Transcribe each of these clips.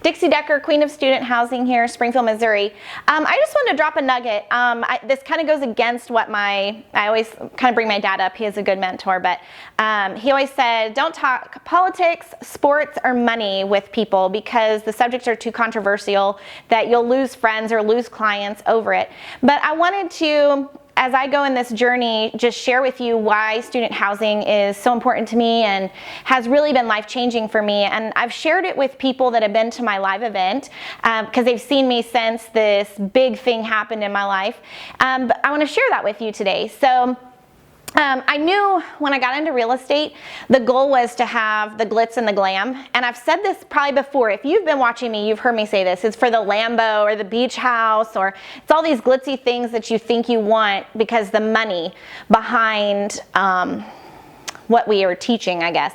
Dixie Decker, Queen of Student Housing here, Springfield, Missouri. I just wanted to drop a nugget. This kind of goes against what I always kind of bring my dad up. He is a good mentor, but he always said, don't talk politics, sports, or money with people because the subjects are too controversial that you'll lose friends or lose clients over it. But I wanted to, as I go in this journey, just share with you why student housing is so important to me and has really been life-changing for me. And I've shared it with people that have been to my live event because they've seen me since this big thing happened in my life. But I want to share that with you today. So I knew when I got into real estate, the goal was to have the glitz and the glam. And I've said this probably before. If you've been watching me, you've heard me say this. It's for the Lambo or the beach house, or it's all these glitzy things that you think you want because the money behind what we are teaching, I guess.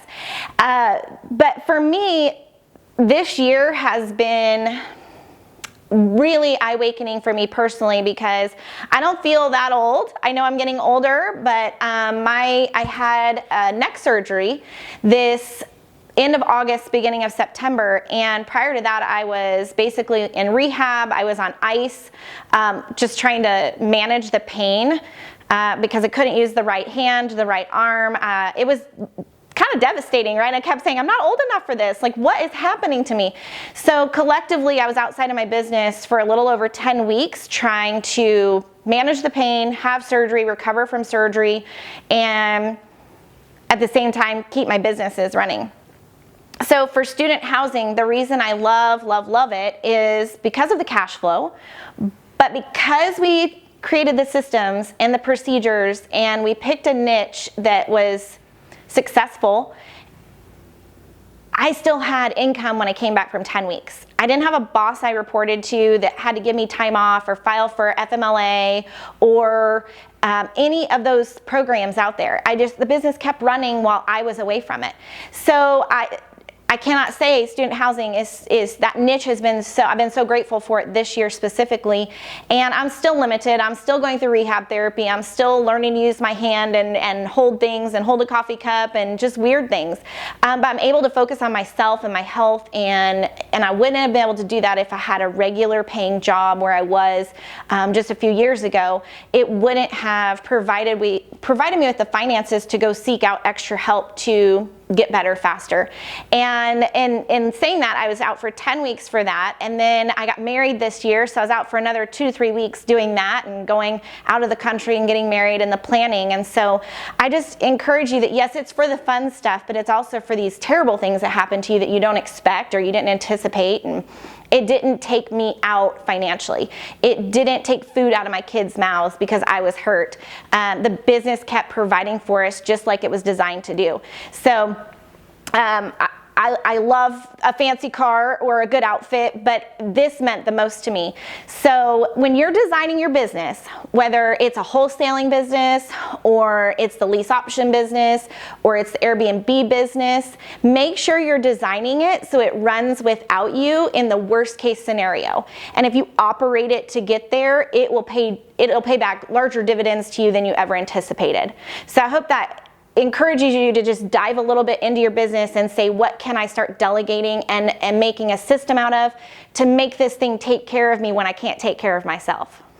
But for me, this year has been really eye-awakening for me personally because I don't feel that old. I know I'm getting older, but I had neck surgery this end of August, beginning of September, and prior to that I was basically in rehab. I was on ice, just trying to manage the pain because I couldn't use the right hand, the right arm. It was kind of devastating, right? I kept saying, I'm not old enough for this. Like, what is happening to me? So collectively, I was outside of my business for a little over 10 weeks trying to manage the pain, have surgery, recover from surgery, and at the same time, keep my businesses running. So for student housing, the reason I love it is because of the cash flow, but because we created the systems and the procedures and we picked a niche that was successful, I still had income when I came back from 10 weeks. I didn't have a boss I reported to that had to give me time off or file for FMLA or any of those programs out there. The business kept running while I was away from it. So I cannot say student housing is that niche has been I've been so grateful for it this year specifically, and I'm still limited. I'm still going through rehab therapy. I'm still learning to use my hand and hold things and hold a coffee cup and just weird things. But I'm able to focus on myself and my health, and I wouldn't have been able to do that if I had a regular paying job where I was just a few years ago. It wouldn't have provided me with the finances to go seek out extra help to get better faster. And in saying that, I was out for 10 weeks for that, and then I got married this year, so I was out for another 2 to 3 weeks doing that and going out of the country and getting married and the planning. And so I just encourage you that yes, it's for the fun stuff, but it's also for these terrible things that happen to you that you don't expect or you didn't anticipate. And it didn't take me out financially. It didn't take food out of my kids' mouths because I was hurt. The business kept providing for us just like it was designed to do. So I love a fancy car or a good outfit, but this meant the most to me. So when you're designing your business, whether it's a wholesaling business or it's the lease option business or it's the Airbnb business, make sure you're designing it so it runs without you in the worst case scenario. And if you operate it to get there, it'll pay back larger dividends to you than you ever anticipated. So I hope that encourages you to just dive a little bit into your business and say, what can I start delegating and making a system out of to make this thing take care of me when I can't take care of myself.